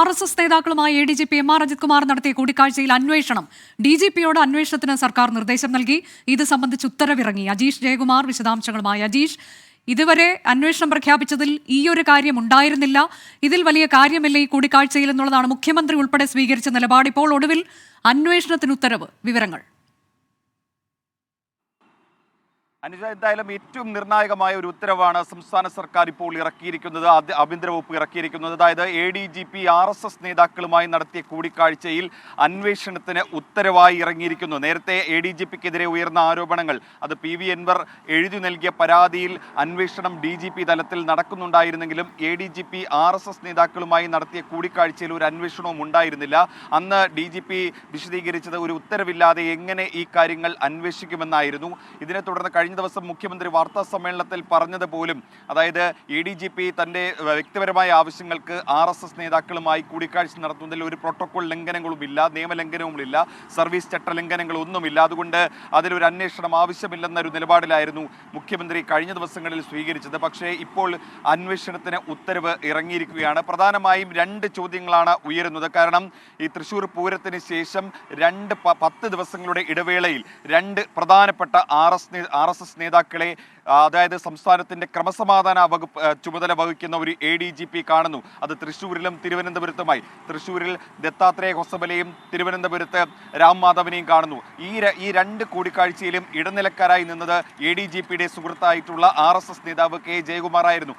RSS നേതാക്കളുമായി ADGP MR Ajith Kumar നടത്തിയ കൂടിക്കാഴ്ചയിൽ അന്വേഷണം DGPയോട് അന്വേഷണത്തിന് സർക്കാർ നിർദ്ദേശം നൽകി. ഇത് സംബന്ധിച്ച് ഉത്തരവിറങ്ങി. അജീഷ് ജയകുമാർ വിശദാംശങ്ങളുമായി. അജീഷ്, ഇതുവരെ അന്വേഷണം പ്രഖ്യാപിച്ചതിൽ ഈ ഒരു കാര്യം ഉണ്ടായിരുന്നില്ല, ഇതിൽ വലിയ കാര്യമില്ല ഈ കൂടിക്കാഴ്ചയിൽ എന്നുള്ളതാണ് മുഖ്യമന്ത്രി ഉൾപ്പെടെ സ്വീകരിച്ച നിലപാട്. ഇപ്പോൾ ഒടുവിൽ അന്വേഷണത്തിന് ഉത്തരവ്. വിവരങ്ങൾ. അനുജ, എന്തായാലും ഏറ്റവും നിർണായകമായ ഒരു ഉത്തരവാണ് സംസ്ഥാന സർക്കാർ ഇപ്പോൾ ഇറക്കിയിരിക്കുന്നത്, ആഭ്യന്തര വകുപ്പ് ഇറക്കിയിരിക്കുന്നത്. അതായത് ADGP RSS നേതാക്കളുമായി നടത്തിയ കൂടിക്കാഴ്ചയിൽ അന്വേഷണത്തിന് ഉത്തരവായി ഇറങ്ങിയിരിക്കുന്നു. നേരത്തെ ADGPക്കെതിരെ ഉയർന്ന ആരോപണങ്ങൾ, അത് PV Anwar എഴുതി നൽകിയ പരാതിയിൽ അന്വേഷണം DGP തലത്തിൽ നടക്കുന്നുണ്ടായിരുന്നെങ്കിലും ADGP RSS നേതാക്കളുമായി നടത്തിയ കൂടിക്കാഴ്ചയിൽ ഒരു അന്വേഷണവും ഉണ്ടായിരുന്നില്ല. അന്ന് DGP വിശദീകരിച്ചത് ഒരു ഉത്തരവില്ലാതെ എങ്ങനെ ഈ കാര്യങ്ങൾ അന്വേഷിക്കുമെന്നായിരുന്നു. ഇതിനെ തുടർന്ന് കഴിഞ്ഞ ദിവസം മുഖ്യമന്ത്രി വാർത്താ സമ്മേളനത്തിൽ പറഞ്ഞത് പോലും, അതായത് ADGP തന്റെ വ്യക്തിപരമായ ആവശ്യങ്ങൾക്ക് RSS നേതാക്കളുമായി കൂടിക്കാഴ്ച നടത്തുന്നതിൽ ഒരു പ്രോട്ടോകോൾ ലംഘനങ്ങളുമില്ല, നിയമലംഘനവുമില്ല, സർവീസ് ചട്ടലംഘനങ്ങളൊന്നുമില്ല. അതുകൊണ്ട് അതിലൊരു അന്വേഷണം ആവശ്യമില്ലെന്നൊരു നിലപാടിലായിരുന്നു മുഖ്യമന്ത്രി കഴിഞ്ഞ ദിവസങ്ങളിൽ സ്വീകരിച്ചത്. പക്ഷേ ഇപ്പോൾ അന്വേഷണത്തിന് ഉത്തരവ് ഇറങ്ങിയിരിക്കുകയാണ്. പ്രധാനമായും 2 ചോദ്യങ്ങളാണ് ഉയരുന്നത്. കാരണം ഈ തൃശ്ശൂർ പൂരത്തിന് ശേഷം 10 ദിവസങ്ങളുടെ ഇടവേളയിൽ 2 പ്രധാനപ്പെട്ട RSS നേതാക്കളെ, അതായത് സംസ്ഥാനത്തിന്റെ ക്രമസമാധാന വകുപ്പ് ചുമതല വഹിക്കുന്ന ഒരു ADGP കാണുന്നു. അത് തൃശ്ശൂരിലും തിരുവനന്തപുരത്തുമായി. തൃശ്ശൂരിൽ ദത്താത്രേയ ഹൊസബലയും തിരുവനന്തപുരത്ത് രാം മാധവനെയും കാണുന്നു. ഈ 2 കൂടിക്കാഴ്ചയിലും ഇടനിലക്കാരായി നിന്നത് ADGPയുടെ സുഹൃത്തായിട്ടുള്ള RSS നേതാവ് K ജയകുമാർ ആയിരുന്നു.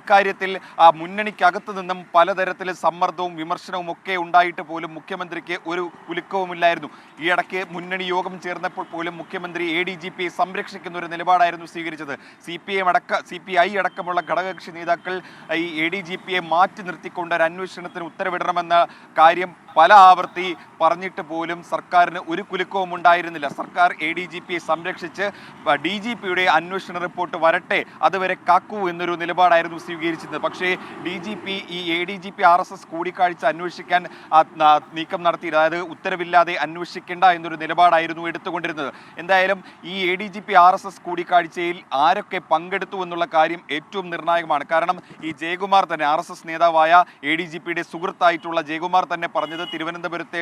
ഇക്കാര്യത്തിൽ മുന്നണിക്കകത്തു നിന്നും പലതരത്തിൽ സമ്മർദ്ദവും വിമർശനവും ഒക്കെ ഉണ്ടായിട്ട് പോലും മുഖ്യമന്ത്രിക്ക് ഒരു കുലുക്കവുമില്ലായിരുന്നു. ഈയിടയ്ക്ക് മുന്നണി യോഗം ചേർന്നപ്പോൾ പോലും മുഖ്യമന്ത്രി ADGPയെ സംരക്ഷിക്കുന്ന ഒരു നിലപാടായിരുന്നു സ്വീകരിച്ചത്. CPI അടക്കമുള്ള ഘടകകക്ഷി നേതാക്കൾ ഈ ADGPയെ മാറ്റി നിർത്തിക്കൊണ്ട് ഒരു അന്വേഷണത്തിന് ഉത്തരവിടണമെന്ന കാര്യം പല ആവർത്തി പറഞ്ഞിട്ട് പോലും സർക്കാരിന് ഒരു കുലുക്കവും ഉണ്ടായിരുന്നില്ല. സർക്കാർ ADGPയെ സംരക്ഷിച്ച് DGPയുടെ അന്വേഷണ റിപ്പോർട്ട് വരട്ടെ, അതുവരെ കാക്കൂ എന്നൊരു നിലപാടായിരുന്നു സ്വീകരിച്ചിരുന്നത്. പക്ഷേ DGP ഈ ADGP RSS കൂടിക്കാഴ്ച അന്വേഷിക്കാൻ നീക്കം നടത്തി, അതായത് ഉത്തരവില്ലാതെ അന്വേഷിക്കേണ്ട എന്നൊരു നിലപാടായിരുന്നു എടുത്തുകൊണ്ടിരുന്നത്. എന്തായാലും ഈ ADGP RSS കൂടിക്കാഴ്ചയിൽ ആരൊക്കെ പങ്കെടുത്തു എന്നുള്ള കാര്യം ഏറ്റവും നിർണായകമാണ്. കാരണം ഈ ജയകുമാർ തന്നെ, RSS നേതാവായ ADGPയുടെ സുഹൃത്തായിട്ടുള്ള ജയകുമാർ തന്നെ പറഞ്ഞത് തിരുവനന്തപുരത്തെ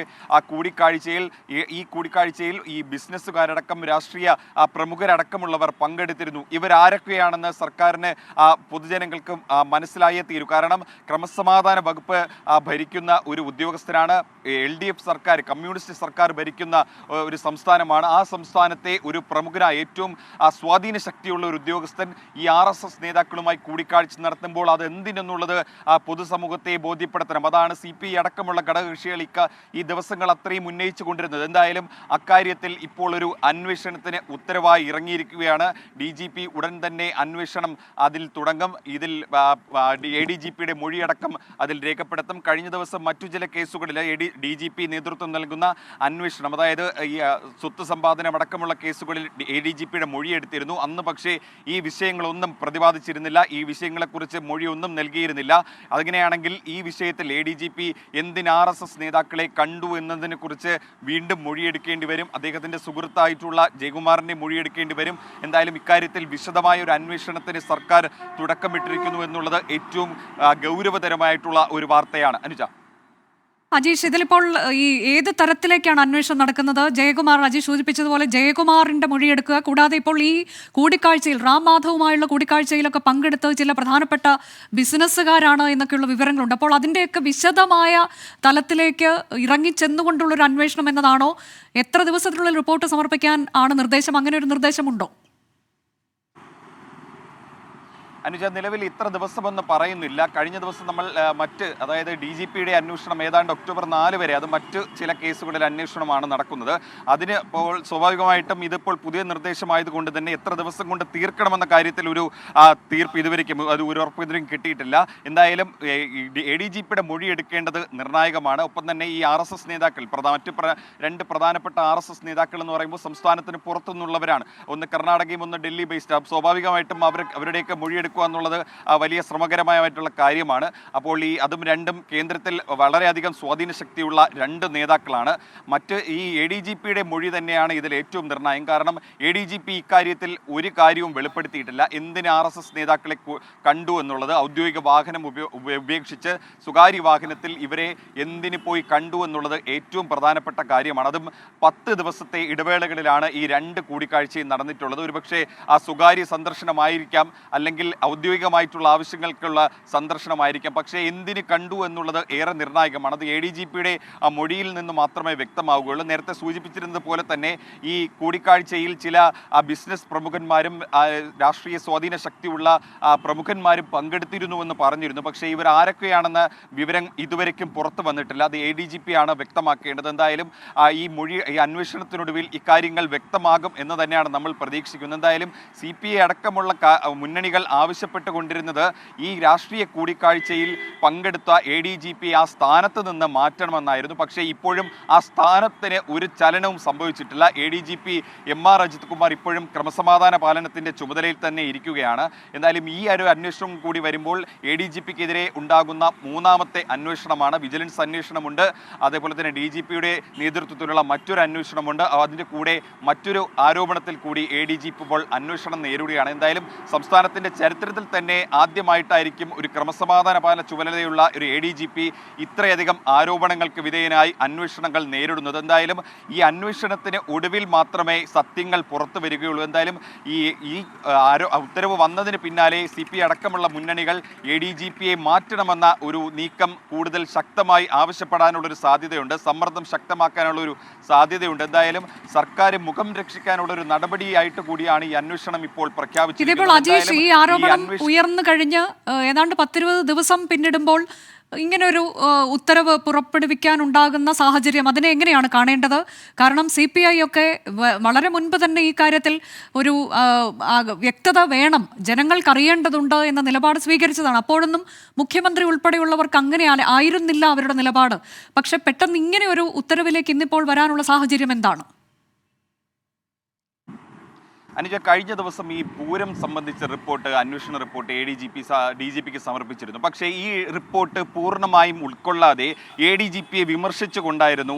ഈ കൂടിക്കാഴ്ചയിൽ ഈ ബിസിനസ്സുകാരടക്കം രാഷ്ട്രീയ പ്രമുഖരടക്കമുള്ളവർ പങ്കെടുത്തിരുന്നു. ഇവരാരൊക്കെയാണെന്ന് സർക്കാരിന് പൊതുജനങ്ങൾക്ക് മനസ്സിലായേ തീരൂ. കാരണം ക്രമസമാധാന വകുപ്പ് ഭരിക്കുന്ന ഒരു ഉദ്യോഗസ്ഥനാണ്. LDF സർക്കാർ, കമ്മ്യൂണിസ്റ്റ് സർക്കാർ ഭരിക്കുന്ന ഒരു സംസ്ഥാനമാണ്. ആ സംസ്ഥാനത്തെ ഒരു പ്രമുഖനായ ഏറ്റവും സ്വാധീന ശക്തിയുള്ള ഒരു ഉദ്യോഗസ്ഥൻ ഈ RSS നേതാക്കളുമായി കൂടിക്കാഴ്ച നടത്തുമ്പോൾ അത് എന്തിനെന്നുള്ളത് പൊതുസമൂഹത്തെ ബോധ്യപ്പെടുത്തണം. അതാണ് CPI അടക്കമുള്ള ഘടകകക്ഷികൾ ഈ ദിവസങ്ങൾ അത്രയും ഉന്നയിച്ചു കൊണ്ടിരുന്നത്. എന്തായാലും അക്കാര്യത്തിൽ ഇപ്പോൾ ഒരു അന്വേഷണത്തിന് ഉത്തരവായി ഇറങ്ങിയിരിക്കുകയാണ്. DGP ഉടൻ തന്നെ അന്വേഷണം അതിൽ തുടങ്ങും. ഇതിൽ ADGPയുടെ മൊഴിയടക്കം അതിൽ രേഖപ്പെടുത്തും. കഴിഞ്ഞ ദിവസം മറ്റു ചില കേസുകളിൽ DGP നേതൃത്വം നൽകുന്ന അന്വേഷണം, അതായത് ഈ സ്വത്ത് സമ്പാദനം അടക്കമുള്ള കേസുകളിൽ ADGPയുടെ മൊഴിയെടുത്തിരുന്നു. അന്ന് പക്ഷേ ഈ വിഷയങ്ങളൊന്നും പ്രതിപാദിച്ചിരുന്നില്ല, ഈ വിഷയങ്ങളെക്കുറിച്ച് മൊഴിയൊന്നും നൽകിയിരുന്നില്ല. അങ്ങനെയാണെങ്കിൽ ഈ വിഷയത്തിൽ ADGP എന്തിന് RSS നേതാക്കളെ കണ്ടു എന്നതിനെ കുറിച്ച് വീണ്ടും മൊഴിയെടുക്കേണ്ടി വരും. അദ്ദേഹത്തിന്റെ സുഹൃത്തായിട്ടുള്ള ജയകുമാറിന്റെ മൊഴിയെടുക്കേണ്ടി വരും. എന്തായാലും ഇക്കാര്യത്തിൽ വിശദമായ ഒരു അന്വേഷണത്തിന് സർക്കാർ തുടക്കമിട്ടിരിക്കുന്നു എന്നുള്ളത് ഏറ്റവും ഗൗരവതരമായിട്ടുള്ള ഒരു വാർത്തയാണ്. അനുജ. അജീഷ്, ഇതിലിപ്പോൾ ഈ ഏത് തരത്തിലേക്കാണ് അന്വേഷണം നടക്കുന്നത്? ജയകുമാർ, അജീഷ് സൂചിപ്പിച്ചതുപോലെ ജയകുമാറിന്റെ മൊഴിയെടുക്കുക, കൂടാതെ ഇപ്പോൾ ഈ കൂടിക്കാഴ്ചയിൽ റാം മാധവുമായുള്ള കൂടിക്കാഴ്ചയിലൊക്കെ പങ്കെടുത്ത് ചില പ്രധാനപ്പെട്ട ബിസിനസ്സുകാരാണ് എന്നൊക്കെയുള്ള വിവരങ്ങളുണ്ട്. അപ്പോൾ അതിൻ്റെയൊക്കെ വിശദമായ തലത്തിലേക്ക് ഇറങ്ങിച്ചെന്നുകൊണ്ടുള്ളൊരു അന്വേഷണം എന്നതാണോ? എത്ര ദിവസത്തിനുള്ളിൽ റിപ്പോർട്ട് സമർപ്പിക്കാൻ ആണ് നിർദ്ദേശം? അങ്ങനെ ഒരു നിർദ്ദേശമുണ്ടോ? അനുജ, നിലവിൽ ഇത്ര ദിവസമെന്ന് പറയുന്നില്ല. കഴിഞ്ഞ ദിവസം നമ്മൾ അതായത് DGPയുടെ അന്വേഷണം ഏതാണ്ട് ഒക്ടോബർ 4 വരെ, അത് മറ്റ് ചില കേസുകളിൽ അന്വേഷണമാണ് നടക്കുന്നത്. അതിന് ഇപ്പോൾ സ്വാഭാവികമായിട്ടും ഇതിപ്പോൾ പുതിയ നിർദ്ദേശമായതുകൊണ്ട് തന്നെ എത്ര ദിവസം കൊണ്ട് തീർക്കണമെന്ന കാര്യത്തിൽ ഒരു തീർപ്പ് ഇതുവരെയ്ക്കും ഒരു ഉറപ്പ് ഇതുവരെയും കിട്ടിയിട്ടില്ല. എന്തായാലും ADGPയുടെ മൊഴി എടുക്കേണ്ടത് നിർണായകമാണ്. ഒപ്പം തന്നെ ഈ RSS നേതാക്കൾ, മറ്റ് 2 പ്രധാനപ്പെട്ട RSS നേതാക്കൾ എന്ന് പറയുമ്പോൾ സംസ്ഥാനത്തിന് പുറത്തുനിന്നുള്ളവരാണ്. ഒന്ന് കർണാടകയും ഒന്ന് ഡൽഹി ബേസ്ഡ്. സ്വാഭാവികമായിട്ടും അവരുടെയൊക്കെ മൊഴിയെടുക്കും നടക്കുക എന്നുള്ളത് വലിയ ശ്രമകരമായിട്ടുള്ള കാര്യമാണ്. അപ്പോൾ അതും രണ്ടും കേന്ദ്രത്തിൽ വളരെയധികം സ്വാധീന ശക്തിയുള്ള രണ്ട് നേതാക്കളാണ്. മറ്റ് ഈ ADGPയുടെ മൊഴി തന്നെയാണ് ഇതിൽ ഏറ്റവും നിർണായകം. കാരണം ADGP ഇക്കാര്യത്തിൽ ഒരു കാര്യവും വെളിപ്പെടുത്തിയിട്ടില്ല. എന്തിന് RSS നേതാക്കളെ കണ്ടു എന്നുള്ളത്, ഔദ്യോഗിക വാഹനം ഉപേക്ഷിച്ച് സ്വകാര്യ വാഹനത്തിൽ ഇവരെ എന്തിന് പോയി കണ്ടു എന്നുള്ളത് ഏറ്റവും പ്രധാനപ്പെട്ട കാര്യമാണ്. അതും 10 ദിവസത്തെ ഇടവേളകളിലാണ് ഈ രണ്ട് കൂടിക്കാഴ്ചയും നടന്നിട്ടുള്ളത്. ഒരുപക്ഷെ ആ സ്വകാര്യ സന്ദർശനമായിരിക്കാം, അല്ലെങ്കിൽ ഔദ്യോഗികമായിട്ടുള്ള ആവശ്യങ്ങൾക്കുള്ള സന്ദർശനമായിരിക്കാം. പക്ഷേ എന്തിന് കണ്ടു എന്നുള്ളത് ഏറെ നിർണായകമാണ്. അത് ADGPയുടെ മൊഴിയിൽ നിന്ന് മാത്രമേ വ്യക്തമാവുകയുള്ളൂ. നേരത്തെ സൂചിപ്പിച്ചിരുന്നത് പോലെ തന്നെ ഈ കൂടിക്കാഴ്ചയിൽ ചില ബിസിനസ് പ്രമുഖന്മാരും രാഷ്ട്രീയ സ്വാധീന ശക്തിയുള്ള പ്രമുഖന്മാരും പങ്കെടുത്തിരുന്നുവെന്ന് പറഞ്ഞിരുന്നു. പക്ഷേ ഇവർ ആരൊക്കെയാണെന്ന വിവരം ഇതുവരെയ്ക്കും പുറത്തു വന്നിട്ടില്ല. അത് ADGP ആണ് വ്യക്തമാക്കേണ്ടത്. എന്തായാലും ഈ അന്വേഷണത്തിനൊടുവിൽ ഇക്കാര്യങ്ങൾ വ്യക്തമാകും എന്ന് തന്നെയാണ് നമ്മൾ പ്രതീക്ഷിക്കുന്നത്. എന്തായാലും CPI അടക്കമുള്ള മുന്നണികൾ ആവശ്യപ്പെട്ടുകൊണ്ടിരുന്നത് ഈ രാഷ്ട്രീയ കൂടിക്കാഴ്ചയിൽ പങ്കെടുത്ത ADGP ആ സ്ഥാനത്ത് നിന്ന് മാറ്റണമെന്നായിരുന്നു. പക്ഷേ ഇപ്പോഴും ആ സ്ഥാനത്തിന് ഒരു ചലനവും സംഭവിച്ചിട്ടില്ല. ADGP MR അജിത് കുമാർ ഇപ്പോഴും ക്രമസമാധാന പാലനത്തിന്റെ ചുമതലയിൽ തന്നെ ഇരിക്കുകയാണ്. എന്തായാലും ഈ ഒരു അന്വേഷണം കൂടി വരുമ്പോൾ ADGPക്കെതിരെ ഉണ്ടാകുന്ന മൂന്നാമത്തെ അന്വേഷണമാണ്. വിജിലൻസ് അന്വേഷണമുണ്ട്, അതേപോലെ തന്നെ DGPയുടെ നേതൃത്വത്തിലുള്ള മറ്റൊരു അന്വേഷണമുണ്ട്. അതിൻ്റെ കൂടെ മറ്റൊരു ആരോപണത്തിൽ കൂടി ADGP ഇപ്പോൾ അന്വേഷണം നേരിടുകയാണ്. എന്തായാലും സംസ്ഥാനത്തിന്റെ ചരിത്രത്തിൽ തന്നെ ആദ്യമായിട്ടായിരിക്കും ഒരു ക്രമസമാധാന പാലന ചുമതലയുള്ള ഒരു ADGP ഇത്രയധികം ആരോപണങ്ങൾക്ക് വിധേയനായി അന്വേഷണങ്ങൾ നേരിടുന്നത്. എന്തായാലും ഈ അന്വേഷണത്തിന് ഒടുവിൽ മാത്രമേ സത്യങ്ങൾ പുറത്തു വരികയുള്ളൂ. എന്തായാലും ഈ ഉത്തരവ് വന്നതിന് പിന്നാലെ CPI അടക്കമുള്ള മുന്നണികൾ ADGPയെ മാറ്റണമെന്ന ഒരു നീക്കം കൂടുതൽ ശക്തമായി ആവശ്യപ്പെടാനുള്ളൊരു സാധ്യതയുണ്ട്. സമ്മർദ്ദം ശക്തമാക്കാനുള്ളൊരു സാധ്യതയുണ്ട്. എന്തായാലും സർക്കാർ മുഖം രക്ഷിക്കാനുള്ള ഒരു നടപടിയായിട്ട് കൂടിയാണ് ഈ അന്വേഷണം ഇപ്പോൾ പ്രഖ്യാപിച്ചിരിക്കുന്നത്. ഈ ആരോപണം ഉയർന്നു കഴിഞ്ഞ് ഏതാണ്ട് 10-20 ദിവസം പിന്നിടുമ്പോൾ ഇങ്ങനൊരു ഉത്തരവ് പുറപ്പെടുവിക്കാനുണ്ടാകുന്ന സാഹചര്യം അതിനെ എങ്ങനെയാണ് കാണേണ്ടത്? കാരണം CPI ഒക്കെ വളരെ മുൻപ് തന്നെ ഈ കാര്യത്തിൽ ഒരു വ്യക്തത വേണം, ജനങ്ങൾക്കറിയേണ്ടതുണ്ട് എന്ന നിലപാട് സ്വീകരിച്ചതാണ്. അപ്പോഴൊന്നും മുഖ്യമന്ത്രി ഉൾപ്പെടെയുള്ളവർക്ക് അങ്ങനെ ആയിരുന്നില്ല അവരുടെ നിലപാട്. പക്ഷെ പെട്ടെന്ന് ഇങ്ങനെ ഒരു ഉത്തരവിലേക്ക് ഇന്നിപ്പോൾ വരാനുള്ള സാഹചര്യം എന്താണ്? അനുജ, കഴിഞ്ഞ ദിവസം ഈ പൂരം സംബന്ധിച്ച റിപ്പോർട്ട്, അന്വേഷണ റിപ്പോർട്ട് DGPക്ക് സമർപ്പിച്ചിരുന്നു. പക്ഷേ ഈ റിപ്പോർട്ട് പൂർണ്ണമായും ഉൾക്കൊള്ളാതെ ADGPയെ വിമർശിച്ചുകൊണ്ടായിരുന്നു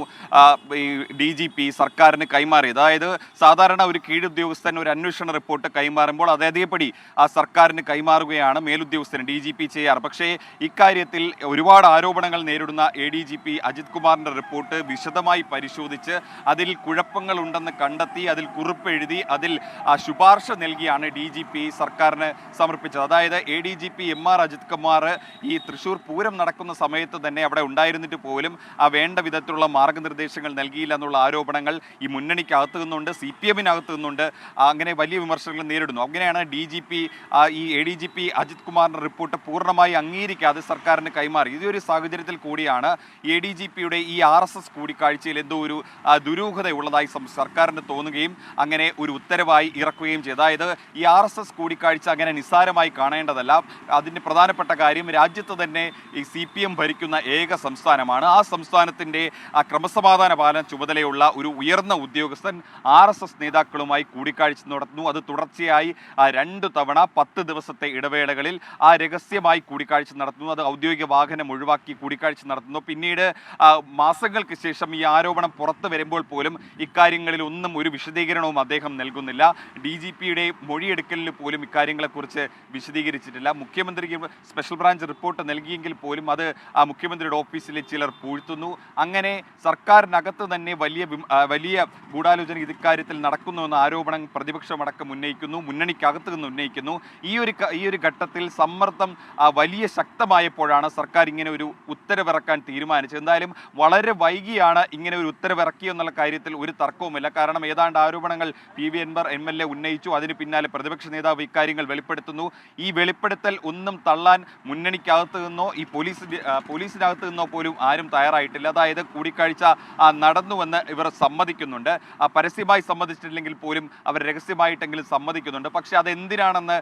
ഈ DGP സർക്കാരിന് കൈമാറിയത്. അതായത് സാധാരണ ഒരു കീഴുദ്യോഗസ്ഥൻ ഒരു അന്വേഷണ റിപ്പോർട്ട് കൈമാറുമ്പോൾ അതേപടി ആ സർക്കാരിന് കൈമാറുകയാണ് മേലുദ്യോഗസ്ഥൻ DGP ചെയ്യാറ്. പക്ഷേ ഇക്കാര്യത്തിൽ ഒരുപാട് ആരോപണങ്ങൾ നേരിടുന്ന ADGP അജിത് കുമാറിൻ്റെ റിപ്പോർട്ട് വിശദമായി പരിശോധിച്ച് അതിൽ കുഴപ്പങ്ങളുണ്ടെന്ന് കണ്ടെത്തി അതിൽ കുറിപ്പെഴുതി അതിൽ ശുപാർശ നൽകിയാണ് DGP സർക്കാരിന് സമർപ്പിച്ചത്. അതായത് ADGP MR അജിത് കുമാർ ഈ തൃശ്ശൂർ പൂരം നടക്കുന്ന സമയത്ത് തന്നെ അവിടെ ഉണ്ടായിരുന്നിട്ട് പോലും വേണ്ട വിധത്തിലുള്ള മാർഗനിർദ്ദേശങ്ങൾ നൽകിയില്ല എന്നുള്ള ആരോപണങ്ങൾ ഈ മുന്നണിക്കകത്ത് നിന്നുണ്ട്, CPM-നകത്ത് നിന്നുണ്ട്. അങ്ങനെ വലിയ വിമർശനങ്ങൾ നേരിടുന്നു. അങ്ങനെയാണ് ഈ ADGP അജിത് കുമാറിൻ്റെ റിപ്പോർട്ട് പൂർണ്ണമായി അംഗീകരിക്കാതെ സർക്കാരിന് കൈമാറി. ഇതൊരു സാഹചര്യത്തിൽ കൂടിയാണ് ADGPയുടെ ഈ RSS കൂടിക്കാഴ്ചയിൽ എന്തോ ഒരു ദുരൂഹതയുള്ളതായി സർക്കാരിന് തോന്നുകയും അങ്ങനെ ഒരു ഉത്തരവായി ഇറക്കുകയും ചെയ്തു. അതായത് ഈ RSS കൂടിക്കാഴ്ച അങ്ങനെ നിസ്സാരമായി കാണേണ്ടതല്ല. അതിൻ്റെ പ്രധാനപ്പെട്ട കാര്യം രാജ്യത്ത് തന്നെ ഈ CPM ഭരിക്കുന്ന ഏക സംസ്ഥാനമാണ്. ആ സംസ്ഥാനത്തിൻ്റെ ക്രമസമാധാന പാലന ചുമതലയുള്ള ഒരു ഉയർന്ന ഉദ്യോഗസ്ഥൻ RSS നേതാക്കളുമായി കൂടിക്കാഴ്ച നടത്തുന്നു. അത് തുടർച്ചയായി 2 തവണ 10 ദിവസത്തെ ഇടവേളകളിൽ രഹസ്യമായി കൂടിക്കാഴ്ച നടത്തുന്നു. അത് ഔദ്യോഗിക വാഹനം ഒഴിവാക്കി കൂടിക്കാഴ്ച നടത്തുന്നു. പിന്നീട് മാസങ്ങൾക്ക് ശേഷം ഈ ആരോപണം പുറത്തു വരുമ്പോൾ പോലും ഇക്കാര്യങ്ങളിൽ ഒന്നും ഒരു വിശദീകരണവും അദ്ദേഹം നൽകുന്നില്ല. DGPയുടെ മൊഴിയെടുക്കലിന് പോലും ഇക്കാര്യങ്ങളെക്കുറിച്ച് വിശദീകരിച്ചിട്ടില്ല. മുഖ്യമന്ത്രിക്ക് സ്പെഷ്യൽ ബ്രാഞ്ച് റിപ്പോർട്ട് നൽകിയെങ്കിൽ പോലും അത് മുഖ്യമന്ത്രിയുടെ ഓഫീസിൽ ചിലർ പൂഴ്ത്തുന്നു. അങ്ങനെ സർക്കാരിനകത്ത് തന്നെ വലിയ ഗൂഢാലോചന ഇക്കാര്യത്തിൽ നടക്കുന്നുവെന്ന ആരോപണം പ്രതിപക്ഷമടക്കം ഉന്നയിക്കുന്നു, മുന്നണിക്കകത്ത് നിന്ന് ഉന്നയിക്കുന്നു. ഈ ഒരു ഘട്ടത്തിൽ സമ്മർദ്ദം വലിയ ശക്തമായപ്പോഴാണ് സർക്കാർ ഇങ്ങനെ ഒരു ഉത്തരവിറക്കാൻ തീരുമാനിച്ചത്. എന്തായാലും വളരെ വൈകിയാണ് ഇങ്ങനെ ഒരു ഉത്തരവിറക്കിയെന്നുള്ള കാര്യത്തിൽ ഒരു തർക്കവുമില്ല. കാരണം ഏതാണ്ട് ആരോപണങ്ങൾ PV Anwar MLA ഉന്നയിച്ചു. അതിന് പിന്നാലെ പ്രതിപക്ഷ നേതാവ് ഇക്കാര്യങ്ങൾ വെളിപ്പെടുത്തുന്നു. ഈ വെളിപ്പെടുത്തൽ ഒന്നും തള്ളാൻ മുന്നണിക്കകത്ത് നിന്നോ ഈ പോലീസിനകത്ത് നിന്നോ പോലും ആരും തയ്യാറായിട്ടില്ല. അതായത് കൂടിക്കാഴ്ച നടന്നുവെന്ന് ഇവർ സമ്മതിക്കുന്നുണ്ട്. പരസ്യമായി സമ്മതിച്ചിട്ടില്ലെങ്കിൽ പോലും അവർ രഹസ്യമായിട്ടെങ്കിലും സമ്മതിക്കുന്നുണ്ട്. പക്ഷെ അതെന്തിനാണെന്ന്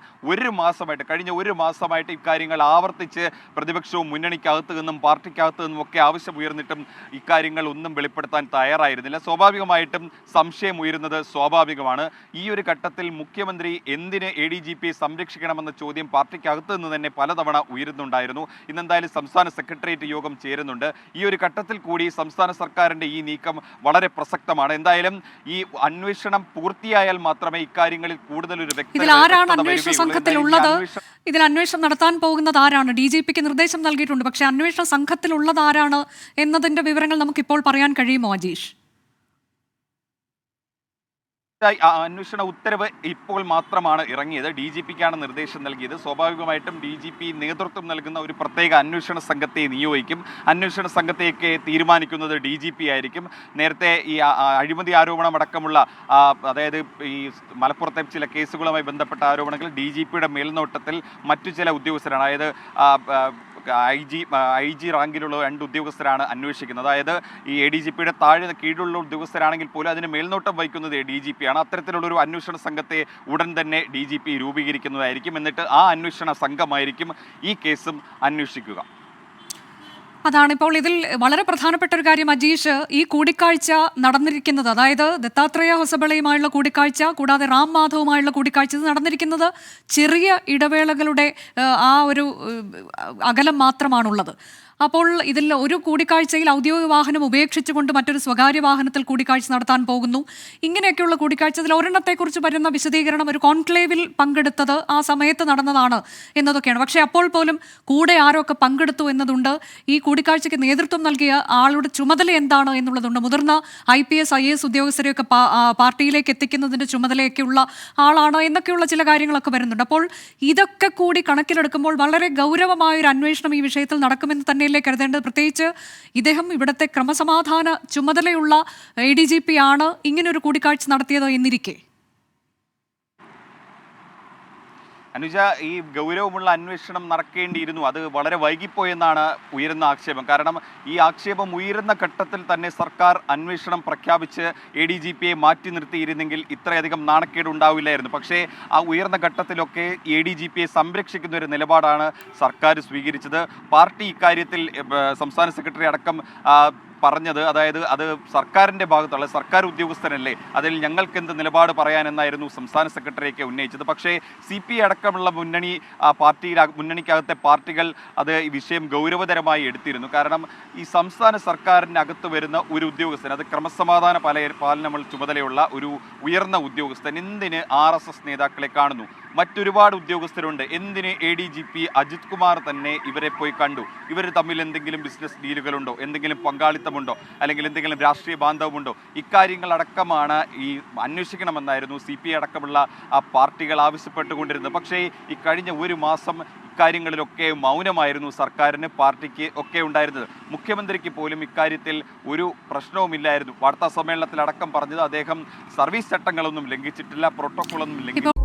കഴിഞ്ഞ ഒരു മാസമായിട്ട് ഇക്കാര്യങ്ങൾ ആവർത്തിച്ച് പ്രതിപക്ഷവും മുന്നണിക്കകത്ത് നിന്നും പാർട്ടിക്കകത്ത് നിന്നും ഒക്കെ ആവശ്യമുയർന്നിട്ടും ഇക്കാര്യങ്ങൾ ഒന്നും വെളിപ്പെടുത്താൻ തയ്യാറായിരുന്നില്ല. സ്വാഭാവികമായിട്ടും സംശയം ഉയരുന്നത് സ്വാഭാവികമാണ്. ഈ ഒരു ഘട്ടത്തിൽ മുഖ്യമന്ത്രി എന്തിന് ADGP സംരക്ഷിക്കണമെന്ന ചോദ്യം പാർട്ടിക്കകത്ത് നിന്ന് തന്നെ പലതവണ ഉയരുന്നുണ്ടായിരുന്നു. ഇന്നെന്തായാലും സംസ്ഥാന സെക്രട്ടേറിയറ്റ് യോഗം ചേരുന്നുണ്ട്. ഈ ഒരു ഘട്ടത്തിൽ കൂടി സംസ്ഥാന സർക്കാരിന്റെ ഈ നീക്കം വളരെ പ്രസക്തമാണ്. എന്തായാലും ഈ അന്വേഷണം പൂർത്തിയായാൽ മാത്രമേ ഇക്കാര്യങ്ങളിൽ കൂടുതൽ ഒരു ഇതിൽ ആരാണ് അന്വേഷണ സംഘത്തിലുള്ളത്? ഇതിൽ അന്വേഷണം നടത്താൻ പോകുന്നത് ആരാണ്? DGPക്ക് നിർദ്ദേശം നൽകിയിട്ടുണ്ട്. പക്ഷേ അന്വേഷണ സംഘത്തിലുള്ളത് ആരാണ് എന്നതിന്റെ വിവരങ്ങൾ നമുക്കിപ്പോൾ പറയാൻ കഴിയുമോ അജീഷ്? അന്വേഷണ ഉത്തരവ് ഇപ്പോൾ മാത്രമാണ് ഇറങ്ങിയത്. DGPക്കാണ് നിർദ്ദേശം നൽകിയത്. സ്വാഭാവികമായിട്ടും DGP നേതൃത്വം നൽകുന്ന ഒരു പ്രത്യേക അന്വേഷണ സംഘത്തെ നിയോഗിക്കും. അന്വേഷണ സംഘത്തെയൊക്കെ തീരുമാനിക്കുന്നത് DGP ആയിരിക്കും. നേരത്തെ ഈ അഴിമതി ആരോപണം അടക്കമുള്ള അതായത് ഈ മലപ്പുറത്തെ ചില കേസുകളുമായി ബന്ധപ്പെട്ട ആരോപണങ്ങൾ DGPയുടെ മേൽനോട്ടത്തിൽ മറ്റു ചില ഉദ്യോഗസ്ഥരാണ്, അതായത് IG റാങ്കിലുള്ള 2 ഉദ്യോഗസ്ഥരാണ് അന്വേഷിക്കുന്നത്. അതായത് ഈ ADGPയുടെ താഴെ കീഴിലുള്ള ഉദ്യോഗസ്ഥരാണെങ്കിൽ പോലും അതിന് മേൽനോട്ടം വഹിക്കുന്നത് DGP ആണ്. അത്തരത്തിലുള്ളൊരു അന്വേഷണ സംഘത്തെ ഉടൻ തന്നെ DGP രൂപീകരിക്കുന്നതായിരിക്കും. എന്നിട്ട് ആ അന്വേഷണ സംഘമായിരിക്കും ഈ കേസും അന്വേഷിക്കുക. അതാണിപ്പോൾ ഇതിൽ വളരെ പ്രധാനപ്പെട്ട ഒരു കാര്യം അജീഷ്. ഈ കൂടിക്കാഴ്ച നടന്നിരിക്കുന്നത്, അതായത് ദത്താത്രേയ ഹൊസബളയുമായുള്ള കൂടിക്കാഴ്ച കൂടാതെ റാം മാധവുമായുള്ള കൂടിക്കാഴ്ച, ഇത് നടന്നിരിക്കുന്നത് ചെറിയ ഇടവേളകളുടെ ആ ഒരു അകലം മാത്രമാണുള്ളത്. അപ്പോൾ ഇതിൽ ഒരു കൂടിക്കാഴ്ചയിൽ ഔദ്യോഗിക വാഹനം ഉപേക്ഷിച്ചുകൊണ്ട് മറ്റൊരു സ്വകാര്യ വാഹനത്തിൽ കൂടിക്കാഴ്ച നടത്താൻ പോകുന്നു. ഇങ്ങനെയൊക്കെയുള്ള കൂടിക്കാഴ്ച, ഇതിൽ ഒരെണ്ണത്തെക്കുറിച്ച് വരുന്ന വിശദീകരണം ഒരു കോൺക്ലേവിൽ പങ്കെടുത്തത് ആ സമയത്ത് നടന്നതാണ് എന്നതൊക്കെയാണ്. പക്ഷേ അപ്പോൾ പോലും കൂടെ ആരൊക്കെ പങ്കെടുത്തു എന്നതുണ്ട്. ഈ കൂടിക്കാഴ്ചയ്ക്ക് നേതൃത്വം നൽകിയ ആളുടെ ചുമതല എന്താണ് എന്നുള്ളതുണ്ട്. മുതിർന്ന IPS IAS ഉദ്യോഗസ്ഥരെയൊക്കെ പാർട്ടിയിലേക്ക് എത്തിക്കുന്നതിൻ്റെ ചുമതലയൊക്കെയുള്ള ആളാണ് എന്നൊക്കെയുള്ള ചില കാര്യങ്ങളൊക്കെ വരുന്നുണ്ട്. അപ്പോൾ ഇതൊക്കെ കൂടി കണക്കിലെടുക്കുമ്പോൾ വളരെ ഗൗരവമായൊരു അന്വേഷണം ഈ വിഷയത്തിൽ നടക്കുമെന്ന് തന്നെ കരുതേണ്ടത്. പ്രത്യേകിച്ച് ഇദ്ദേഹം ഇവിടുത്തെ ക്രമസമാധാന ചുമതലയുള്ള ADGP ആണ് ഇങ്ങനൊരു കൂടിക്കാഴ്ച നടത്തിയത് എന്നിരിക്കെ. അനുജ, ഈ ഗൗരവമുള്ള അന്വേഷണം നടക്കേണ്ടിയിരുന്നു. അത് വളരെ വൈകിപ്പോയെന്നാണ് ഉയരുന്ന ആക്ഷേപം. കാരണം ഈ ആക്ഷേപം ഉയരുന്ന ഘട്ടത്തിൽ തന്നെ സർക്കാർ അന്വേഷണം പ്രഖ്യാപിച്ച് ADGPയെ മാറ്റി നിർത്തിയിരുന്നെങ്കിൽ ഇത്രയധികം നാണക്കേട് ഉണ്ടാവില്ലായിരുന്നു. പക്ഷേ ആ ഉയർന്ന ഘട്ടത്തിലൊക്കെ ADGPയെ സംരക്ഷിക്കുന്ന ഒരു നിലപാടാണ് സർക്കാർ സ്വീകരിച്ചത്. പാർട്ടി ഇക്കാര്യത്തിൽ സംസ്ഥാന സെക്രട്ടറി അടക്കം പറഞ്ഞത്, അതായത് അത് സർക്കാരിൻ്റെ ഭാഗത്തുള്ള സർക്കാർ ഉദ്യോഗസ്ഥനല്ലേ, അതിൽ ഞങ്ങൾക്ക് എന്ത് നിലപാട് പറയാനെന്നായിരുന്നു സംസ്ഥാന സെക്രട്ടറിയൊക്കെ ഉന്നയിച്ചത്. പക്ഷേ CPI അടക്കമുള്ള മുന്നണിക്കകത്തെ പാർട്ടികൾ അത് ഈ വിഷയം ഗൗരവതരമായി എടുത്തിരുന്നു. കാരണം ഈ സംസ്ഥാന സർക്കാരിനകത്ത് വരുന്ന ഒരു ഉദ്യോഗസ്ഥൻ, അത് ക്രമസമാധാന പാലന ചുമതലയുള്ള ഒരു ഉയർന്ന ഉദ്യോഗസ്ഥൻ എന്തിന് RSS നേതാക്കളെ കാണുന്നു? മറ്റൊരുപാട് ഉദ്യോഗസ്ഥരുണ്ട്. എന്തിന് ADGP അജിത് കുമാർ തന്നെ ഇവരെ പോയി കണ്ടു? ഇവർ തമ്മിൽ എന്തെങ്കിലും ബിസിനസ് ഡീലുകളുണ്ടോ, എന്തെങ്കിലും പങ്കാളിത്തമുണ്ടോ, അല്ലെങ്കിൽ എന്തെങ്കിലും രാഷ്ട്രീയ ബാന്ധവമുണ്ടോ? ഇക്കാര്യങ്ങളടക്കമാണ് ഈ അന്വേഷിക്കണമെന്നായിരുന്നു CPI അടക്കമുള്ള പാർട്ടികൾ ആവശ്യപ്പെട്ടുകൊണ്ടിരുന്നത്. പക്ഷേ ഈ കഴിഞ്ഞ ഒരു മാസം ഇക്കാര്യങ്ങളിലൊക്കെ മൗനമായിരുന്നു സർക്കാരിന്, പാർട്ടിക്ക് ഒക്കെ ഉണ്ടായിരുന്നത്. മുഖ്യമന്ത്രിക്ക് പോലും ഇക്കാര്യത്തിൽ ഒരു പ്രശ്നവുമില്ലായിരുന്നു. വാർത്താ സമ്മേളനത്തിലടക്കം പറഞ്ഞത് അദ്ദേഹം സർവീസ് ചട്ടങ്ങളൊന്നും ലംഘിച്ചിട്ടില്ല, പ്രോട്ടോക്കോളൊന്നും ലംഘിച്ചിട്ടില്ല.